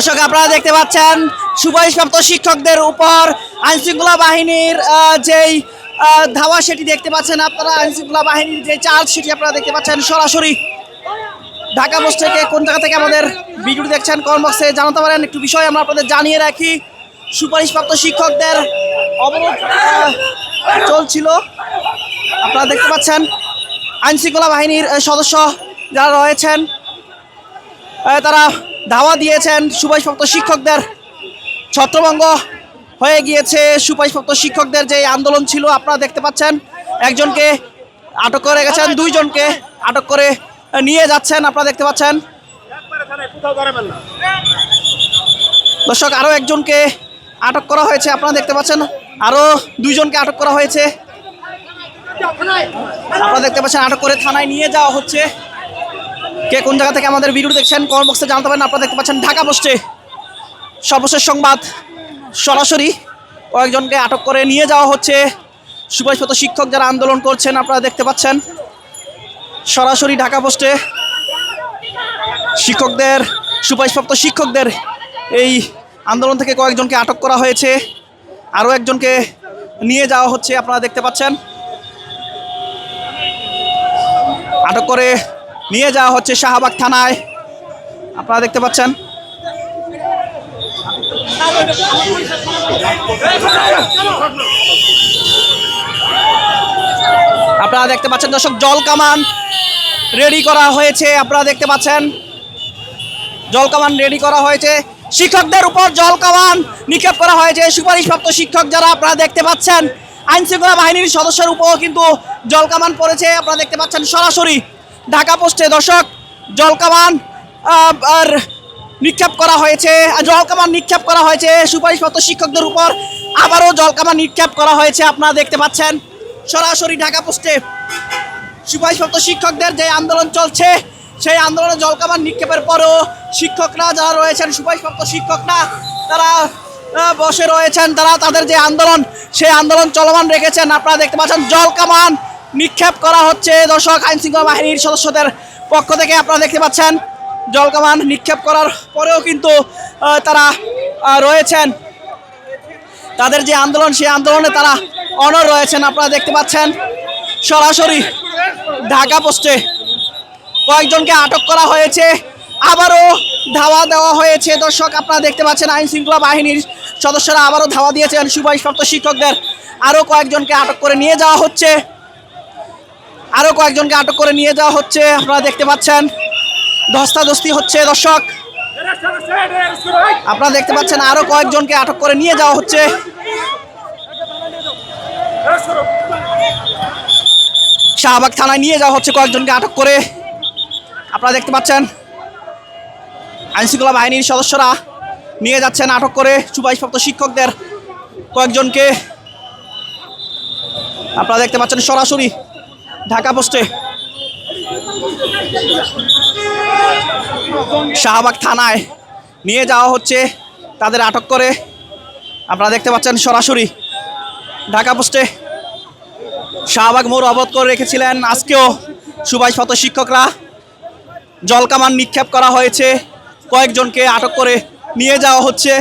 দর্শক আপনারা দেখতে পাচ্ছেন সুপারিশপ্রাপ্ত শিক্ষকদের উপর আইনশৃঙ্খলা বাহিনীর যেই ধাওয়া সেটি দেখতে পাচ্ছেন আপনারা। আইনশৃঙ্খলা বাহিনীর যে চার্জ সেটি আপনারা দেখতে পাচ্ছেন সরাসরি ঢাকা পোস্ট থেকে। কোন জায়গা থেকে আমাদের ভিডিওটি দেখছেন কমেন্ট বক্সে জানাতে পারেন। একটু বিষয় আমরা আপনাদের জানিয়ে রাখি, সুপারিশপ্রাপ্ত শিক্ষকদের অবরোধ চলছিল। আপনারা দেখতে পাচ্ছেন আইনশৃঙ্খলা বাহিনীর সদস্য যারা রয়েছেন তারা ধাওয়া দিয়েছেন সুপারিশপ্রাপ্ত শিক্ষকদের। ছত্রভঙ্গ হয়ে গিয়েছে সুপারিশপ্রাপ্ত শিক্ষকদের যে আন্দোলন ছিল। আপনারা দেখতে পাচ্ছেন একজনকে আটক করে গেছেন, দুইজনকে আটক করে নিয়ে যাচ্ছেন। আপনারা দেখতে পাচ্ছেন দর্শক আরো একজনকে আটক করা হয়েছে। আপনারা দেখতে পাচ্ছেন আরো দুইজনকে আটক করা হয়েছে। আপনারা দেখতে পাচ্ছেন আটক করে থানায় নিয়ে যাওয়া হচ্ছে। কে কোন জায়গা থেকে আমাদের ভিডিও দেখছেন কমেন্ট বক্সে জানাতে পারেন। আপনারা দেখতে পাচ্ছেন ঢাকা পোস্টে সর্বশেষ সংবাদ, সরাসরি কয়েকজনকে আটক করে নিয়ে যাওয়া হচ্ছে। সুপারিশপ্রাপ্ত শিক্ষক যারা আন্দোলন করছেন আপনারা দেখতে পাচ্ছেন সরাসরি ঢাকা পোস্টে শিক্ষকদের, সুপারিশপ্রাপ্ত শিক্ষকদের এই আন্দোলন থেকে কয়েকজনকে আটক করা হয়েছে, আরও একজনকে নিয়ে যাওয়া হচ্ছে। আপনারা দেখতে পাচ্ছেন আটক করে নিয়ে যাওয়া হচ্ছে শাহবাগ থানায়। আপনারা দেখতে পাচ্ছেন দর্শক জল কামান রেডি করা হয়েছে। আপনারা দেখতে পাচ্ছেন জল কামান রেডি করা হয়েছে, শিক্ষকদের উপর জল কামান নিক্ষেপ করা হয়েছে। সুপারিশপ্রাপ্ত শিক্ষক যারা আপনারা দেখতে পাচ্ছেন আইনশৃঙ্খলা বাহিনীর সদস্যের উপর কিন্তু জল কামান পড়েছে। আপনারা দেখতে পাচ্ছেন সরাসরি ঢাকা পোস্টে দর্শক জল কামান আর নিক্ষেপ করা হয়েছে, সুপারিশপ্রাপ্ত শিক্ষকদের উপর আবারও জলকামান নিক্ষেপ করা হয়েছে। আপনারা দেখতে পাচ্ছেন সরাসরি ঢাকা পোস্টে সুপারিশপ্রাপ্ত শিক্ষকদের যে আন্দোলন চলছে সেই আন্দোলনে জলকামান নিক্ষেপের পরেও শিক্ষকরা যারা রয়েছেন, সুপারিশপ্রাপ্ত শিক্ষকরা তারা বসে রয়েছেন, তারা তাদের যে আন্দোলন সেই আন্দোলন চলমান রেখেছেন। আপনারা দেখতে পাচ্ছেন জলকামান নিক্ষেপ করা হচ্ছে দর্শক আইনশৃঙ্খলা বাহিনীর সদস্যদের পক্ষ থেকে। আপনারা দেখতে পাচ্ছেন জলকামান নিক্ষেপ করার পরেও কিন্তু তারা রয়েছেন, তাদের যে আন্দোলন সেই আন্দোলনে তারা অনড় রয়েছেন। আপনারা দেখতে পাচ্ছেন সরাসরি ঢাকা পোস্টে কয়েকজনকে আটক করা হয়েছে, আবারও ধাওয়া দেওয়া হয়েছে। দর্শক আপনারা দেখতে পাচ্ছেন আইনশৃঙ্খলা বাহিনীর সদস্যরা আবারও ধাওয়া দিয়েছেন সুপারিশপ্রাপ্ত শিক্ষকদের। আরও কয়েকজনকে আটক করে নিয়ে যাওয়া হচ্ছে, আপনারা দেখতে পাচ্ছেন ধস্তাধস্তি হচ্ছে দর্শক। আপনারা দেখতে পাচ্ছেন আরো কয়েকজনকে আটক করে নিয়ে যাওয়া হচ্ছে। শাহবাগ থানায় নিয়ে যাওয়া হচ্ছে কয়েকজনকে আটক করে। আপনারা দেখতে পাচ্ছেন আইনশৃঙ্খলা বাহিনীর সদস্যরা নিয়ে যাচ্ছেন আটক করে সুপারিশপ্রাপ্ত শিক্ষকদের কয়েকজনকে। আপনারা দেখতে পাচ্ছেন সরাসরি ঢাকা পোস্টে শাহবাগ থানায় নিয়ে যাওয়া হচ্ছে তাদের আটক করে। আপনারা দেখতে পাচ্ছেন সরাসরি ঢাকা পোস্টে শাহবাগ মোড় অবরোধ করে রেখেছিলেন। আজকেও সুপারিশপ্রাপ্ত শিক্ষকরা জলকামান নিক্ষেপ করা হয়েছে, কয়েকজনকে আটক করে নিয়ে যাওয়া হচ্ছে।